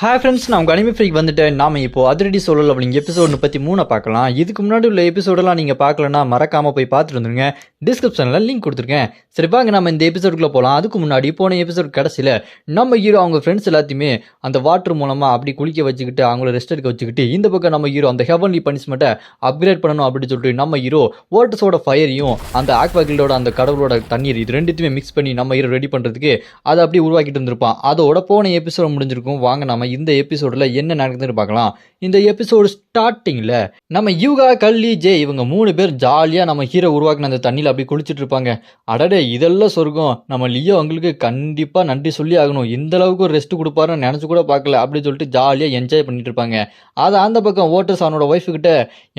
Hi friends, நான் உங்கள் anime freak வந்துட்டேன். நாம் இப்போ அதிரடி சொல்லல அப்படிங்க எபிசோட் 33 பார்க்கலாம். இதுக்கு முன்னாடி உள்ள எபிசோடெல்லாம் நீங்கள் பார்க்கலன்னா மறக்காமல் போய் பார்த்துட்டு வந்துருங்க. டிஸ்கிரிப்ஷனில் லிங்க் கொடுத்துருக்கேன். சரி வாங்க நம்ம இந்த எபிசோடுக்குள்ளே போகலாம். அதுக்கு முன்னாடி போன எபிசோட் கடைசியில் நம்ம ஹீரோ அவங்க ஃப்ரெண்ட்ஸ் எல்லாத்தையுமே அந்த வாட்டர் மூலமாக அப்படி குளிக்க வச்சுக்கிட்டு அவங்கள ரெஸ்ட் எடுக்க வச்சுக்கிட்டு இந்த பக்கம் நம்ம ஹீரோ அந்த ஹெவன்லி பனிஷ்மெண்ட்டை அப்கிரேட் பண்ணணும் அப்படின்னு சொல்லிட்டு நம்ம ஹீரோ வாட்டர்ஸோட ஃபயரையும் அந்த ஆக்வா கில்டோட அந்த கடவுளோட தண்ணீர் இது ரெண்டுத்தையுமே மிக்ஸ் பண்ணி நம்ம ஹீரோ ரெடி பண்ணுறதுக்கு அதை அப்படியே உருவாக்கிட்டு இருந்திருப்பான். அதோட போன எபிசோட் முடிஞ்சிருக்கும். வாங்க நம்ம இந்த எபிசோடில் என்ன நடக்குதுன்னு பார்க்கலாம். இந்த எபிசோடு ஸ்டார்டிங்கில் நம்ம யூகா, கல்லி, ஜே இவங்க 3 பேர் ஜாலியாக நம்ம ஹீரோ உருவாக்கின அந்த தண்ணியில் அப்படி குளிச்சுட்டு இருப்பாங்க. அடடே இதெல்லாம் சொர்க்கம், நம்ம லியோ அவங்களுக்கு கண்டிப்பாக நன்றி சொல்லி ஆகணும், இந்த அளவுக்கு ஒரு ரெஸ்ட் கொடுப்பாருன்னு நினச்சி கூட பார்க்கல அப்படின்னு சொல்லிட்டு ஜாலியாக என்ஜாய் பண்ணிட்டு இருப்பாங்க. அதை அந்த பக்கம் ஓட்டர்ஸ் அவனோட ஒய்ஃபுக்கிட்ட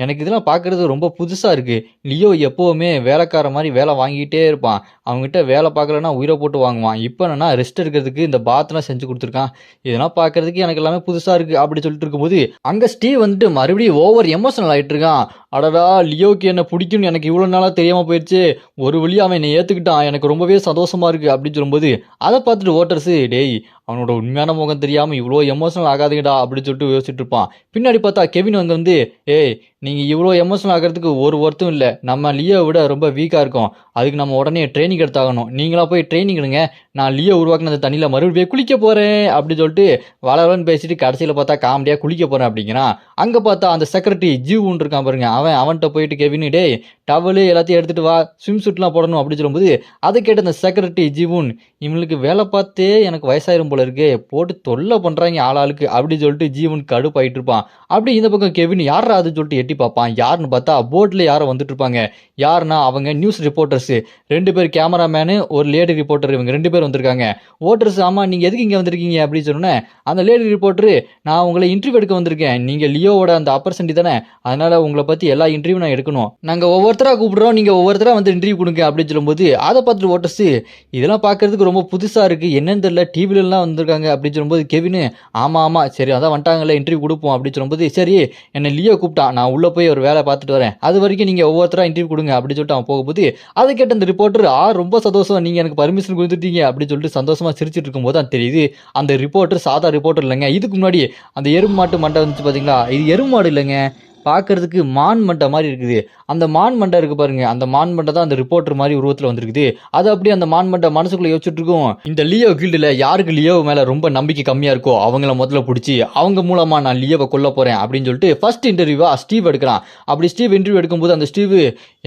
எனக்கு இதெல்லாம் பார்க்குறது ரொம்ப புதுசாக இருக்குது, லியோ எப்போவுமே வேலைக்கார மாதிரி வேலை வாங்கிட்டே இருப்பான், அவங்ககிட்ட வேலை பார்க்கலன்னா உயிரை போட்டு வாங்குவான், இப்போ என்னன்னா ரெஸ்ட் எடுக்கிறதுக்கு இந்த பாத்லாம் செஞ்சு கொடுத்துருக்கான், இதெல்லாம் பார்க்கறதுக்கு எனக்கு எல்லாமே புதுசாக இருக்குது அப்படி சொல்லிட்டு இருக்கும்போது அங்கே ஸ்டீவ் வந்துட்டு மறுபடியும் ஓவர் எமோஷனல் ஆகிட்டு இருக்கான். அடடா லியோக்கு என்ன பிடிக்கும்னு எனக்கு இவ்வளோ நாளாக தெரியாமல் போயிடுச்சு, ஒரு வழியாக அவன் என்னை ஏற்றுக்கிட்டான், எனக்கு ரொம்பவே சந்தோஷமாக இருக்குது அப்படின்னு சொல்லும்போது அதை பார்த்துட்டு ஓட்டர்ஸு டேய் அவனோட உண்மையான முகம் தெரியாமல் இவ்வளோ எமோஷனல் ஆகாதுங்கடா அப்படின்னு சொல்லிட்டு யோசிச்சுட்டு இருப்பான். பின்னாடி பார்த்தா கெவின் அங்கே வந்து ஏய் நீங்கள் இவ்வளோ எமோஷனல் ஆகிறதுக்கு ஒரு வருத்தம் இல்லை, நம்ம லியோவை விட ரொம்ப வீக்காக இருக்கோம், அதுக்கு நம்ம உடனே ட்ரைனிங் எடுத்தாகணும், நீங்களாக போய் ட்ரைனிங் எடுங்க, நான் லியோ உருவாக்கின அந்த தண்ணியில் மறுபடியும் குளிக்க போகிறேன் அப்படின்னு சொல்லிட்டு வளவலன்னு பேசிட்டு கடைசியில் பார்த்தா காமெடியாக குளிக்க போகிறேன் அப்படிங்கிறான். அங்கே பார்த்தா அந்த செக்ரட்டரி ஜீவுன்னு இருக்கான் பாருங்க, அவன்கிட்ட போயிட்டு கெவின் டே டவலு எல்லாத்தையும் எடுத்துகிட்டு வா, ஸ்விம் சூட்லாம் போடணும் அப்படின்னு சொல்லும்போது அதை கேட்ட அந்த செக்ரட்டரி ஜீவன் இவங்களுக்கு வேலை பார்த்தே எனக்கு வயசாயிரும் போல இருக்கு, போட்டு தொல்லை பண்ணுறாங்க ஆளாளுக்கு அப்படின்னு சொல்லிட்டு ஜீவன் கடுப்பாயிட்டு இருப்பான். அப்படி இந்த பக்கம் கெவின் யாரா அதுன்னு சொல்லிட்டு எட்டி பார்ப்பான். யாருன்னு பார்த்தா போட்டில் யாரோ வந்துட்டு இருப்பாங்க. யாருன்னா அவங்க நியூஸ் ரிப்போர்ட்டர்ஸு 2 பேர், கேமராமேனு ஒரு லேடி ரிப்போர்ட்டர், இவங்க 2 பேர் வந்திருக்காங்க. ஓட்டர்ஸ் ஆமாம் நீங்கள் எதுக்கு இங்கே வந்திருக்கீங்க அப்படின்னு சொன்னேன். அந்த லேடி ரிப்போர்ட்டரு நான் உங்களை இன்டர்வியூ எடுக்க வந்திருக்கேன், நீங்கள் லியோவோட அந்த அப்பர்சன்டி தானே, அதனால் உங்களை பற்றி எல்லா இன்டர்வியூ நான் எடுக்கணும், நாங்கள் ஒவ்வொருத்தராக கூப்பிடுறோம், நீங்கள் ஒவ்வொருத்தராக வந்து இன்டர்வியூ கொடுங்க அப்படின்னு சொல்லும்போது அதை பார்த்துட்டு ஓட்டர்ஸு இதெல்லாம் பார்க்கறதுக்கு ரொம்ப புதுசாக இருக்குது, என்னன்னு தெரியல, டிவிலலாம் வந்திருக்காங்க அப்படின்னு சொல்லும்போது கெவின் ஆமாம் சரி அதான் வந்துட்டாங்களே இன்டர்வியூ கொடுப்போம் அப்படின்னு சொல்லும்போது சரி என்னை லியோ கூப்பிட்டான், நான் உள்ளே போய் ஒரு வேலை பார்த்துட்டு வரேன், அது வரைக்கும் நீங்கள் ஒவ்வொருத்தராக இன்டர்வியூ கொடுங்க அப்படின்னு சொல்லிட்டு அவன் போகும்போது அதை கேட்ட அந்த ரிப்போர்ட்டர் ரொம்ப சந்தோஷம், நீங்கள் எனக்கு பர்மிஷன் கொடுத்துட்டீங்க அப்படின்னு சொல்லிட்டு சந்தோஷமாக சிரிச்சிட்டு இருக்கும்போது தான் தெரியுது அந்த ரிப்போர்ட்டர் சாதா ரிப்போர்ட்டர் இல்லைங்க. இதுக்கு முன்னாடி அந்த எருமை மாட்டு மண்டை வந்துச்சு பார்த்தீங்களா, இது எருமை மாடு இல்லைங்க, பார்க்கறதுக்கு மான் மண்டை மாதிரி இருக்குது. அந்த மான் மண்டை இருக்கு பாருங்க, அந்த மான் மண்டை தான் அந்த ரிப்போர்ட்டர் மாதிரி உருவத்தில் வந்திருக்குது. அது அப்படியே அந்த மான் மண்டை மனசுக்குள்ள யோசிச்சுட்டு இருக்கும், இந்த லியோ கில்டில் யாருக்கு லியோ மேலே ரொம்ப நம்பிக்கை கம்மியாக இருக்கோ அவங்கள முதல்ல பிடிச்சி அவங்க மூலமாக நான் லியோவை கொல்ல போகிறேன் அப்படின்னு சொல்லிட்டு ஃபர்ஸ்ட் இன்டர்வியூவாக ஸ்டீவ் எடுக்கிறான். அப்படி ஸ்டீவ் இன்டர்வியூ எடுக்கும்போது அந்த ஸ்டீவ்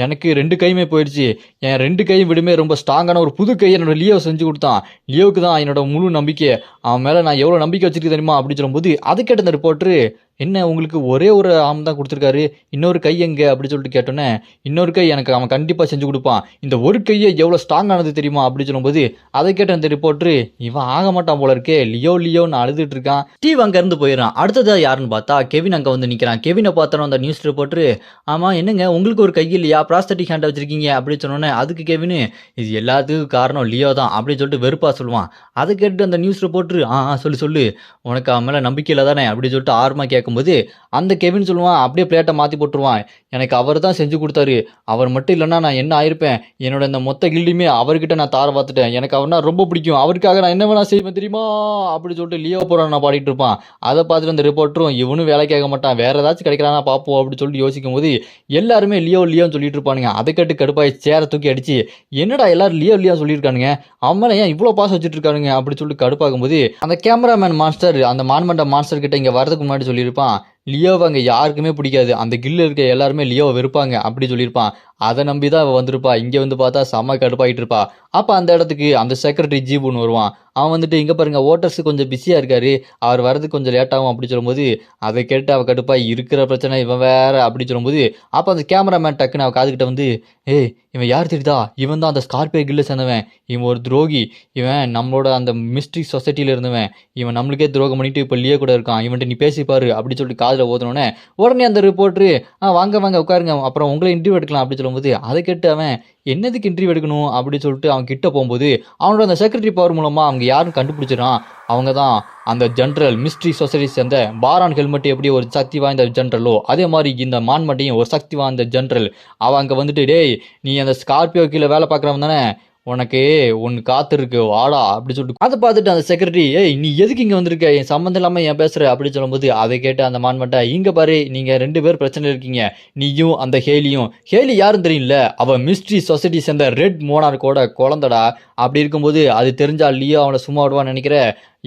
எனக்கு 2 கையுமே போயிடுச்சு, என் 2 கையும் விடுமே ரொம்ப ஸ்ட்ராங்கான ஒரு புது கையை என்னோட லியோ செஞ்சு கொடுத்தான், லியோவுக்கு தான் என்னோட முழு நம்பிக்கை, அவன் மேலே நான் எவ்வளோ நம்பிக்கை வச்சிருக்கேன் தெரியுமா அப்படின்னு சொல்லும்போது அதை கேட்ட அந்த ரிப்போர்ட்டரு என்ன உங்களுக்கு ஒரே ஒரு ஆம் தான் கொடுத்துருக்காரு, இன்னொரு கை எங்கே அப்படின்னு சொல்லிட்டு கேட்டோன்னே இன்னொரு கை எனக்கு அவன் கண்டிப்பாக செஞ்சு கொடுப்பான், இந்த ஒரு கையை எவ்வளோ ஸ்ட்ராங் ஆனது தெரியுமா அப்படின்னு சொல்லும்போது அதை கேட்ட அந்த ரிப்போர்ட்டரு இவன் ஆக மாட்டான் போல இருக்கே, லியோன்னு அழுதுட்டு இருக்கான். ஸ்டீவ் அங்கேருந்து போயிடறான். அடுத்ததாக யாருன்னு பார்த்தா கெவின் அங்கே வந்து நிற்கிறான். கெவினை பார்த்தோம் அந்த நியூஸ் ரிப்போர்ட்டரு ஆமாம் என்னங்க உங்களுக்கு ஒரு கை இல்லையா, ப்ராஸ்தட்டிக் ஹேண்டை வச்சிருக்கீங்க அப்படின்னு சொன்னோன்னே அதுக்கு கெவின் இது எல்லாத்துக்கும் காரணம் லியோ தான் அப்படின்னு சொல்லிட்டு வெறுப்பாக சொல்லுவான். அதை கேட்டு அந்த நியூஸ் ரிப்போர்ட்டரு சொல்லு உனக்கு அவன் மேலே நம்பிக்கை இல்லை தானே அப்படின்னு சொல்லிட்டு ஆர்வமாக கேட்கும்போது அந்த கெவின் சொல்லுவான் அப்படியே பிளேட்டை மாற்றி போட்டுருவான், எனக்கு அவர் தான் செஞ்சு கொடுத்தாரு, அவர் மட்டும் இல்லைன்னா நான் என்ன ஆயிருப்பேன், என்னோட இந்த மொத்த கில்டியுமே அவர்கிட்ட நான் தார பார்த்துட்டேன், எனக்கு அவனா ரொம்ப பிடிக்கும், அவருக்காக நான் என்ன வேணா செய்வேன் தெரியுமா அப்படின்னு சொல்லிட்டு லியோ போகிறான் நான் பாடிட்டு இருப்பான். அதை பார்த்துட்டு அந்த ரிப்போர்ட்டரும் இவனும் வேலை கேட்க மாட்டான், வேற ஏதாச்சும் கிடைக்கிறானா பார்ப்போம் அப்படின்னு சொல்லிட்டு யோசிக்கும் போது எல்லாருமே லியோன்னு சொல்லிட்டு இருப்பானுங்க. அதை கேட்டு கடுப்பாய் சேரை தூக்கி அடிச்சு என்னடா எல்லாரும் லியோ சொல்லியிருக்கானுங்க, அவன் ஏன் இவ்வளோ பாசம் வச்சுட்டு இருக்கானுங்க அப்படின்னு சொல்லிட்டு கடுப்பாகும் போது அந்த கேமராமேன் மாஸ்டர் அந்த மான்மண்ட மாஸ்டர் கிட்ட இங்கே வரதுக்கு முன்னாடி சொல்லியிருப்பான் லியோவை அங்கே யாருக்குமே பிடிக்காது, அந்த கில்ல இருக்க எல்லாருமே லியோவை வெறுப்பாங்க அப்படி சொல்லியிருப்பான். அதை நம்பி தான் அவள் வந்திருப்பா, இங்கே வந்து பார்த்தா செம்ம கடுப்பாகிட்டு இருப்பா. அப்போ அந்த இடத்துக்கு அந்த செக்ரட்டரி ஜீபுன்னு வருவான். அவன் வந்துட்டு இங்கே பாருங்க ஓட்டர்ஸ் கொஞ்சம் பிஸியாக இருக்காரு, அவர் வரதுக்கு கொஞ்சம் லேட்டாகும் அப்படி சொல்லும்போது அதை கேட்டு அவள் கடுப்பா இருக்கிற பிரச்சனை இவன் வேற அப்படி சொல்லும்போது அப்போ அந்த கேமராமேன் டக்குன்னு அவள் காதுகிட்ட வந்து ஏய் இவன் யார் தெரியுதா, இவன் தான் அந்த ஸ்கார்பியோ கில்ல சேர்ந்தவன், இவன் ஒரு துரோகி, இவன் நம்மளோட அந்த மிஸ்ட்ரி சொசைட்டியில் இருந்தவன், இவன் நம்மளுக்கே துரோகம் பண்ணிட்டு இப்போ லியோ கூட இருக்கான், இவன்ட்டு நீ பேசிப்பாரு அப்படி சொல்லிட்டு காதில் ஓதனோடனே உடனே அந்த ரிப்போர்ட்ரு வாங்க உட்காருங்க அப்புறம் உங்களை இன்டர்வியூ எடுக்கலாம் அப்படி சொல்லும்போது அதை கேட்டு அவன் என்னதுக்கு இன்டர்வியூ எடுக்கணும் அப்படின்னு சொல்லிட்டு அவன் கிட்ட போகும்போது அவனோட அந்த செக்ரட்டரி பவர் மூலமாக அவங்க யாரும் கண்டுபிடிச்சிடான், அவங்க தான் அந்த ஜென்ரல் மிஸ்ட்ரி சொசைட்டி சேர்ந்த பாரான் ஹெல்மெட் எப்படி ஒரு சக்தி வாய்ந்த ஜென்ரலோ அதே மாதிரி இந்த மான்மட்டையும் ஒரு சக்தி வாய்ந்த ஜென்ரல். அவன் அங்கே வந்துட்டு டேய் நீ அந்த ஸ்கார்பியோ கீழே வேலை பார்க்குறவன் தானே, உனக்கு ஒன்று காத்திருக்கு வாடா அப்படி சொல்லிட்டு அதை பார்த்துட்டு அந்த செக்ரட்டரி ஏய் நீ எதுக்கு இங்கே வந்திருக்க என் சம்மந்தம் இல்லாமல் ஏன் பேசுற அப்படின்னு சொல்லும்போது அதை கேட்டு அந்த மான்மட்டை இங்கே பாரு நீங்கள் 2 பேர் பிரச்சனை இருக்கீங்க நீயும் அந்த ஹேலியும் ஹேலி யாரும் தெரியல அவ மிஸ்ட்ரி சொசைட்டி சேர்ந்த ரெட் மோனார்க்கோட குழந்தடா அப்படி இருக்கும்போது அது தெரிஞ்சா லியோ அவனை சும்மா விடுவான்னு நினைக்கிற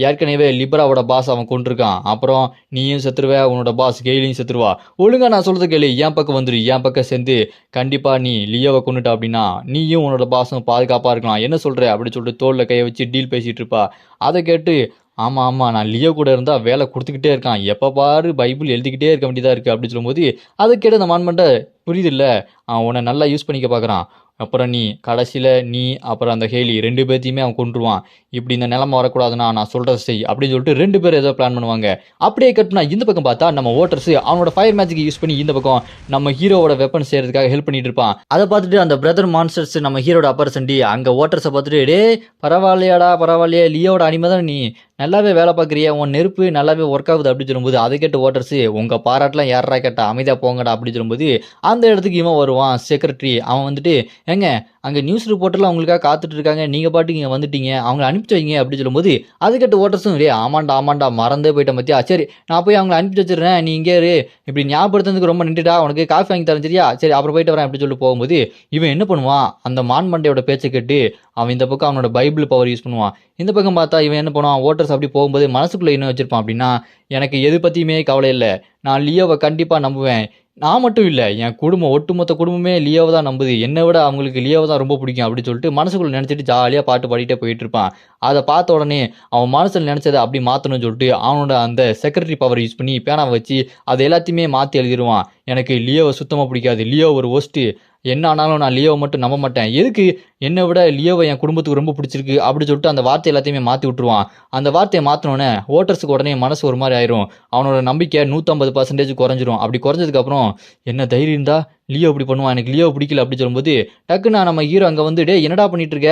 ஏற்கனவே லிபராவோட பாஸ் அவன் கொண்டிருக்கான் அப்புறம் நீயும் செத்துருவ உன்னோட பாஸ் கெயிலையும் செத்துருவா ஒழுங்கா நான் சொல்றது கேளு என் பக்கம் வந்துரு என் பக்கம் சேர்ந்து கண்டிப்பா நீ லியோவை கொண்டுட்ட அப்படின்னா நீயும் உன்னோட பாஸும் பாதுகாப்பா இருக்கலாம் என்ன சொல்ற அப்படின்னு சொல்லிட்டு தோல்ல கையை வச்சு டீல் பேசிட்டு இருப்பா அதை கேட்டு ஆமா ஆமா நான் லியோ கூட இருந்தா வேலை கொடுத்துக்கிட்டே இருக்கான் எப்ப பாரு பைபிள் எழுதிக்கிட்டே இருக்க வேண்டியதா இருக்கு அப்படின்னு சொல்லும்போது அதை கேட்டு அந்த மான்மண்டை புரியுது இல்ல அவன் உன்னை நல்லா யூஸ் பண்ணிக்க பாக்குறான் அப்புறம் நீ கடைசியில் நீ அப்புறம் அந்த ஹேலி 2 பேர்த்தையுமே அவன் கொண்டுருவான் இப்படி இந்த நிலைமை வரக்கூடாதுன்னா நான் சொல்கிறத செய் அப்படின்னு சொல்லிட்டு 2 பேர் ஏதோ பிளான் பண்ணுவாங்க அப்படியே கட்டினா இந்த பக்கம் பார்த்தா நம்ம ஓட்டர்ஸ் அவனோட ஃபயர் மேஜிக் யூஸ் பண்ணி இந்த பக்கம் நம்ம ஹீரோவோட வெப்பன் செய்யறதுக்காக ஹெல்ப் பண்ணிட்டு இருப்பான் அதை பார்த்துட்டு அந்த பிரதர் மான்ஸ்டர்ஸ் நம்ம ஹீரோட அப்பர் சண்டி அங்கே ஓட்டர்ஸை பார்த்துட்டு டே பரவாயில்லையாடா பரவாயில்லையா லியோட அனிமை தான் நீ நல்லாவே வேலை பார்க்குறியா உன் நெருப்பு நல்லாவே ஒர்க் ஆகுது அப்படின்னு சொல்லும்போது அதை கேட்டு ஓட்டர்ஸ் உங்கள் பாராட்டெலாம் யாரா கேட்டா அமைதியாக போங்கடா அப்படின்னு சொல்லும்போது அந்த இடத்துக்கு இவன் வருவான் செக்ரட்டரி அவன் வந்துட்டு ஏங்க அங்கே நியூஸ் ரிப்போர்ட்டர்லாம் அவங்களுக்காக காத்துட்டு இருக்காங்க நீங்கள் பாட்டுக்கு இங்கே வந்துட்டீங்க அவங்கள அனுப்பிச்சு வைங்க அப்படின்னு சொல்லும்போது அதுக்கட்டு ஓட்டர்ஸும் டே ஆமாண்டா மறந்தே போயிட்டேன் பத்தியா சரி நான் போய் அவங்களை அனுப்பிச்சு வச்சிடுறேன் நீ இங்கே இரு இப்படி ஞாபகப்படுத்துறதுக்கு ரொம்ப நின்றுடா உனக்கு காஃபி வாங்கி தரேன் சரியா சரி அப்புறம் போயிட்டு வரேன் அப்படின்னு சொல்லிட்டு போகும்போது இவன் என்ன பண்ணுவான் அந்த மான்மண்டையோட பேச்சை கேட்டு அவன் இந்த பக்கம் அவனோட பைபிள் பவர் யூஸ் பண்ணுவான் இந்த பக்கம் பார்த்தா இவன் என்ன பண்ணுவான் ஓட்டர்ஸ் அப்படி போகும்போது மனசுக்குள்ளே என்ன வச்சிருப்பான் அப்படின்னா எனக்கு எது பற்றியுமே கவலை இல்லை நான் லியோவை கண்டிப்பாக நம்புவேன் நான் மட்டும் இல்லை என் குடும்பம் ஒட்டுமொத்த குடும்பமே லியோவை தான் நம்புது என்னை விட அவங்களுக்கு லியோவை தான் ரொம்ப பிடிக்கும் அப்படின்னு சொல்லிட்டு மனசுக்குள்ள நினச்சிட்டு ஜாலியாக பாட்டு பாடிட்டே போயிட்டு இருப்பான் அதை பார்த்த உடனே அவன் மனசில் நினச்சதை அப்படி மாற்றணும்னு சொல்லிட்டு அவனோட அந்த செக்ரட்டரி பவர் யூஸ் பண்ணி பேனாவை வச்சு அதை எல்லாத்தையுமே மாற்றி எழுதிடுவான் எனக்கு லியோவை சுத்தமாக பிடிக்காது லியோ ஒரு ஒஸ்ட்டு என்ன ஆனாலும் நான் லியோவை மட்டும் நம்ப மாட்டேன் எதுக்கு என்னை விட லியோவை என் குடும்பத்துக்கு ரொம்ப பிடிச்சிருக்கு அப்படின்னு சொல்லிட்டு அந்த வார்த்தை எல்லாத்தையுமே மாற்றி விட்டுருவான் அந்த வார்த்தையை மாற்றினோடனே ஓட்டர்ஸுக்கு உடனே மனசு ஒரு மாதிரி ஆயிரும் அவனோட நம்பிக்கை 150% குறைஞ்சிரும் அப்படி குறைஞ்சதுக்கப்புறம் என்ன தைரியம் இருந்தா லியோ இப்படி பண்ணுவான் எனக்கு லியோ பிடிக்கல அப்படின்னு சொல்லும்போது டக்குன்னு நம்ம ஹீரோ அங்கே வந்து டே என்னடா பண்ணிட்டு இருக்க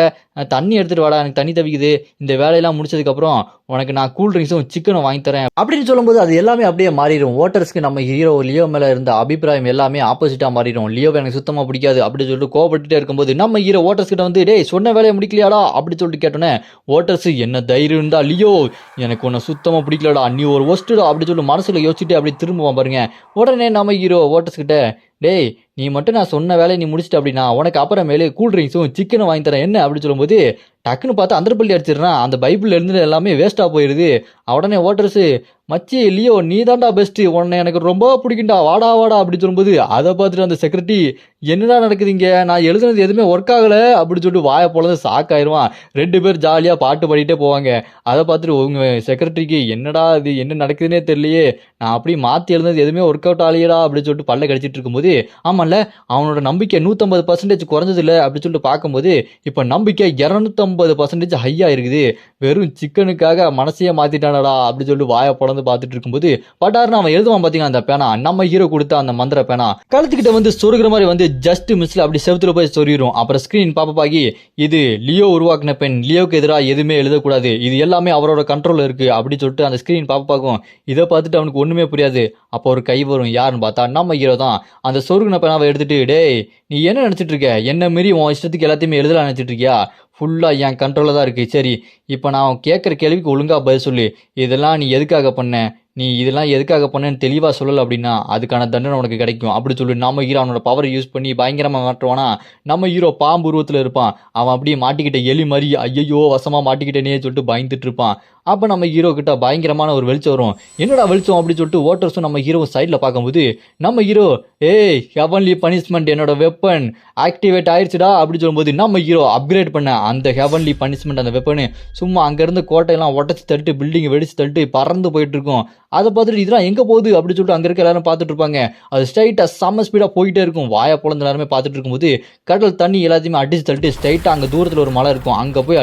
தண்ணி எடுத்துட்டு வாடா எனக்கு தண்ணி தவிக்குது இந்த வேலையெல்லாம் முடிச்சதுக்கப்புறம் உனக்கு நான் கூல் ட்ரிங்க்ஸும் சிக்கனும் வாங்கி தரேன் அப்படின்னு சொல்லும்போது அது எல்லாமே அப்படியே மாறிடும் ஓட்டர்ஸ்க்கு நம்ம ஹீரோ லியோ மேலே இருந்த அபிப்பிராயம் எல்லாமே ஆப்போசிட்டாக மாறிடும் லியோவை எனக்கு சுத்தமாக பிடிக்காது அப்படின்னு சொல்லிட்டு கோபப்பட்டுட்டே இருக்கும்போது நம்ம ஹீரோ ஓட்டர்ஸ் கிட்ட வந்து டே சொன்ன வேலையை முடிக்கலையாடா அப்படி சொல்லிட்டு கேட்டோன்னே ஓட்டர்ஸ் என்ன தைரியம் இருந்தா லியோ எனக்கு உன்னை சுத்தமாக பிடிக்கலடா நீ ஒரு ஒஸ்ட்டுடா அப்படி சொல்லி மனசுல யோசிச்சுட்டு அப்படி திரும்புவான் பாருங்க உடனே நம்ம ஹீரோ ஓட்டர்ஸ் கிட்ட டேய் நீ மட்டும் நான் சொன்ன வேலையை நீ முடிச்சிட்ட அப்படின்னா உனக்கு அப்புறமேலே கூல் ட்ரிங்க்ஸும் சிக்கனும் வாங்கி தரேன் என்ன அப்படின்னு சொல்லும்போது டக்குன்னு பார்த்து அந்தரப்பள்ளி அடிச்சிடுறான் அந்த பைபிள் இருந்து எல்லாமே வேஸ்ட்டாக போயிடுது உடனே ஓட்டர்ஸு மச்சி லியோ நீ தான்டா பெஸ்ட்டு உன்னை எனக்கு ரொம்ப பிடிக்கும்டா வாடா அப்படின்னு சொல்லும்போது அதை பார்த்துட்டு அந்த செக்ரட்டரி என்னடா நடக்குது இங்கே நான் எழுதுனது எதுவுமே ஒர்க் ஆகலை அப்படின்னு சொல்லிட்டு வாயை போலதான் சாக்காயிருவான் 2 பேர் ஜாலியாக பாட்டு பாடிட்டே போவாங்க அதை பார்த்துட்டு உங்க செக்ரட்டரிக்கு என்னடா இது என்ன நடக்குதுன்னே தெரியலையே நான் அப்படியே மாற்றி எழுதுனது எதுவுமே ஒர்க் அவுட் ஆகலையடா அப்படின்னு சொல்லிட்டு பல்ல கடிச்சிட்டு இருக்கும்போது ஆமாம்ல அவனோட நம்பிக்கை 150% குறைஞ்சது இல்லை அப்படின்னு சொல்லிட்டு பார்க்கும்போது இப்போ நம்பிக்கை 250% ஹையாக இருக்குது வெறும் சிக்கனுக்காக மனசையே மாற்றிட்டானடா அப்படின்னு சொல்லிட்டு வாயை போல பார்த்துட்டு இருக்கும்போது பட்டாருன்னு அவன் எழுதுவான் பாத்தீங்கன்னா அந்த பேனா நம்ம ஹீரோ கொடுத்த அந்த மந்திர பேனா கழுத்துக்கிட்ட வந்து சொருகிற மாதிரி வந்து ஜஸ்ட் மிஸ்ல அப்படி செவுத்துல போய் சொருகிரும் அப்புறம் ஸ்கிரீன் பாப்பாகி இது லியோ உருவாக்கின பெண் லியோக்கு எதிராக எதுவுமே எழுதக்கூடாது இது எல்லாமே அவரோட கண்ட்ரோல்ல இருக்கு அப்படின்னு சொல்லிட்டு அந்த ஸ்கிரீன் பாப்பாகும் இதை பார்த்துட்டு அவனுக்கு ஒண்ணுமே புரியாது அப்போ ஒரு கை வரும் யாருன்னு பார்த்தா நம்ம ஹீரோ தான் அந்த சொருகின பேனாவை எடுத்துட்டு டேய் நீ என்ன நினைச்சிட்டு இருக்க என்ன மீறி உன் இஷ்டத்துக்கு எல்லாத்தையுமே எழுதலாம் நினைச்சிட்டு இருக்கியா ஃபுல்லாக என் கண்ட்ரோலில் தான் இருக்குது சரி இப்போ நான் கேட்குற கேள்விக்கு ஒழுங்காக பதில் சொல்லு இதெல்லாம் நீ எதுக்காக பண்ண நீ இதெல்லாம் எதுக்காக பண்ணேன்னு தெளிவாக சொல்லலை அப்படின்னா அதுக்கான தண்டனை உனக்கு கிடைக்கும் அப்படி சொல்லி நம்ம ஹீரோ அவனோட பவரை யூஸ் பண்ணி பயங்கரமாக மாட்டுவானா நம்ம ஹீரோ பாம்பு உருவத்தில் இருப்பான் அவன் அப்படியே மாட்டிக்கிட்ட எலி மாதிரி ஐயோ வசமாக மாட்டிக்கிட்டேனே சொல்லிட்டு பயந்துட்டு இருப்பான் அப்போ நம்ம ஹீரோ கிட்ட பயங்கரமான ஒரு வெளிச்சம் வரும் என்னடா வெளிச்சம் அப்படின்னு சொல்லிட்டு ஓட்டர்ஸும் நம்ம ஹீரோ சைடில் பார்க்கும்போது நம்ம ஹீரோ ஏய் ஹெவன்லி பனிஷ்மெண்ட் என்னோட வெப்பன் ஆக்டிவேட் ஆயிடுச்சுடா அப்படின்னு சொல்லும்போது நம்ம ஹீரோ அப்கிரேட் பண்ண அந்த ஹெவன்லி பனிஷ்மெண்ட் அந்த வெப்பனு சும்மா அங்கேருந்து கோட்டையெல்லாம் உடச்சி தள்ளிட்டு பில்டிங் வெடிச்சு தள்ளிட்டு பறந்து போயிட்டு இருக்கும் அதை பார்த்துட்டு இதெல்லாம் எங்கே போகுது அப்படின்னு சொல்லிட்டு அங்கே இருக்க எல்லாரும் பார்த்துட்டு இருப்பாங்க அது ஸ்ட்ரைட்டாக செம்ம ஸ்பீடாக போயிட்டே இருக்கும் வாயை பொழந்து எல்லாருமே பார்த்துட்டு இருக்கும்போது கடல் தண்ணி எல்லாத்தையுமே அடிச்சு தள்ளிட்டு ஸ்ட்ரைட்டாக அங்கே தூரத்தில் ஒரு மலை இருக்கும் அங்கே போய்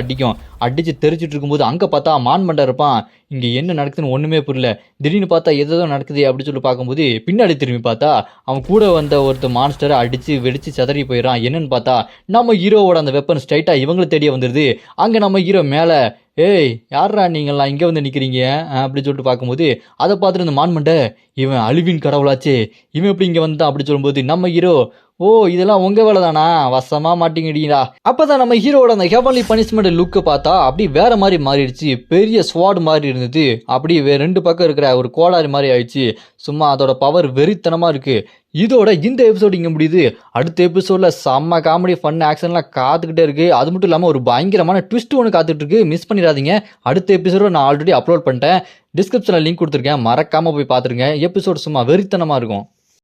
அடிச்சு தெரிச்சிட்டு இருக்கும்போது அங்கே பார்த்தா மான்மண்டை இருப்பான் இங்கே என்ன நடக்குதுன்னு ஒன்றுமே புரியல திடீர்னு பார்த்தா எதோ நடக்குது அப்படின்னு சொல்லி பார்க்கும்போது பின்னாடி திரும்பி பார்த்தா அவன் கூட வந்த ஒருத்தர் மான்ஸ்டரை அடித்து வெடிச்சு சதறி போயிடறான் என்னன்னு பார்த்தா நம்ம ஹீரோவோட அந்த வெப்பன் ஸ்ட்ரைட்டாக இவங்களை தேடியே வந்துடுது அங்கே நம்ம ஹீரோ மேலே ஏய் யாரா நீங்கள்லாம் இங்கே வந்து நிற்கிறீங்க அப்படின்னு சொல்லிட்டு பார்க்கும்போது அதை பார்த்துட்டு இந்த மான்மண்டை இவன் அழிவின் கடவுளாச்சே இவன் எப்படி இங்கே வந்தான் அப்படி சொல்லும்போது நம்ம ஹீரோ ஓ இதெல்லாம் உங்க வேலை தானா, வசமா மாட்டிங்கிட்டீங்களா. அப்பதான் நம்ம ஹீரோட அந்த ஹெவன்லி பனிஷ்மெண்ட் லுக்கு பார்த்தா அப்படி வேற மாதிரி மாறிடுச்சு. பெரிய ஸ்வாட் மாதிரி இருந்தது, அப்படி ரெண்டு பக்கம் இருக்கிற ஒரு கோடாரி மாதிரி ஆயிடுச்சு. சும்மா அதோட பவர் வெறித்தனமா இருக்கு. இதோட இந்த எபிசோடு இங்க முடியுது. அடுத்த எபிசோட்ல செம்ம காமெடி ஃபன் ஆக்ஷன்லாம் காத்துக்கிட்டே இருக்கு. அது மட்டும் இல்லாம ஒரு பயங்கரமான ட்விஸ்ட் ஒன்று காத்துட்டு இருக்கு. மிஸ் பண்ணிடாதீங்க. அடுத்த எபிசோட நான் ஆல்ரெடி அப்லோட் பண்ணிட்டேன். டிஸ்கிரிப்ஷன்ல லிங்க் கொடுத்துருக்கேன், மறக்காம போய் பார்த்துருங்க. எபிசோட் சும்மா வெறித்தனமா இருக்கும்.